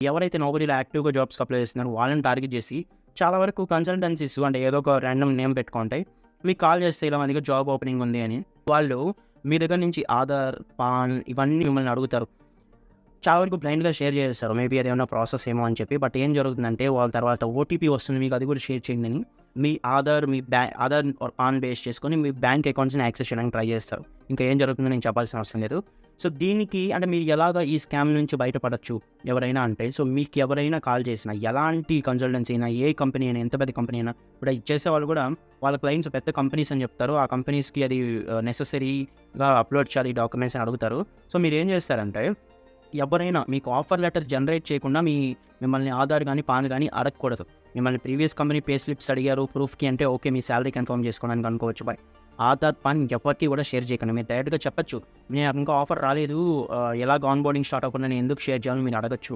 ఎవరైతే నౌకరీలో యాక్టివ్‌గా జాబ్స్‌కి అప్లై చేస్తున్నారో వాళ్ళని టార్గెట్ చేసి చాలా వరకు కన్సల్టెన్సీస్ అంటే ఏదో ఒక రాండమ్ నేమ్ పెట్టుకుంటాయి. మీకు కాల్ చేస్తే ఇలా మన దగ్గర జాబ్ ఓపెనింగ్ ఉంది అని. వాళ్ళు మీ దగ్గర నుంచి ఆధార్, పాన్ ఇవన్నీ మిమ్మల్ని అడుగుతారు. చాలా వరకు బ్లైండ్‌గా షేర్ చేసేస్తారు. మేబీ అదేమన్నా ప్రాసెస్ ఏమో అని చెప్పి. బట్ ఏం జరుగుతుందంటే వాళ్ళ తర్వాత ఓటీపీ వస్తుంది మీకు అది కూడా షేర్ చేయండి అని. మీ ఆధార్, మీ ఆధార్ ఆర్ పాన్ బేస్ చేసుకొని మీ బ్యాంక్ అకౌంట్స్‌ని యాక్సెస్ చేయడానికి ట్రై చేస్తారు. ఇంకా ఏం జరుగుతుందో నేను చెప్పాల్సిన అవసరం లేదు. సో, దీనికి అంటే మీరు ఎలాగా ఈ స్కామ్ నుంచి బయటపడొచ్చు ఎవరైనా అంటే, సో, మీకు ఎవరైనా కాల్ చేసినా, ఎలాంటి కన్సల్టెన్సీ అయినా, ఏ కంపెనీ అయినా, ఎంత పెద్ద కంపెనీ అయినా, ఇప్పుడు ఇది చేసేవాళ్ళు కూడా వాళ్ళ క్లయింట్స్ పెద్ద కంపెనీస్ అని చెప్తారు. ఆ కంపెనీస్‌కి అది నెసెసరీగా అప్‌లోడ్ చేయాలి ఈ డాక్యుమెంట్స్ అని అడుగుతారు. సో, మీరేం చేస్తారంటే ఎవరైనా మీకు ఆఫర్ లెటర్ జనరేట్ చేయకుండా మిమ్మల్ని ఆధార్ గానీ, పాన్ గానీ అడగకూడదు. మిమ్మల్ని ప్రీవియస్ కంపెనీ పే స్లిప్స్ అడిగారు ప్రూఫ్‌కి అంటే ఓకే. మీ సాలరీ కన్ఫర్మ్ చేసుకోవడానికి అనుకోవచ్చు. ఆధార్, పాన్ ఎవరికీ కూడా షేర్ చేయకండి. మీరు డైరెక్ట్‌గా చెప్పొచ్చు. నాకు ఇంకా ఆఫర్ రాలేదు. ఎలాగ ఆన్ బోర్డింగ్ స్టార్ట్ అవ్వకుండా నేను ఎందుకు షేర్ చేయాలని మీరు అడగొచ్చు.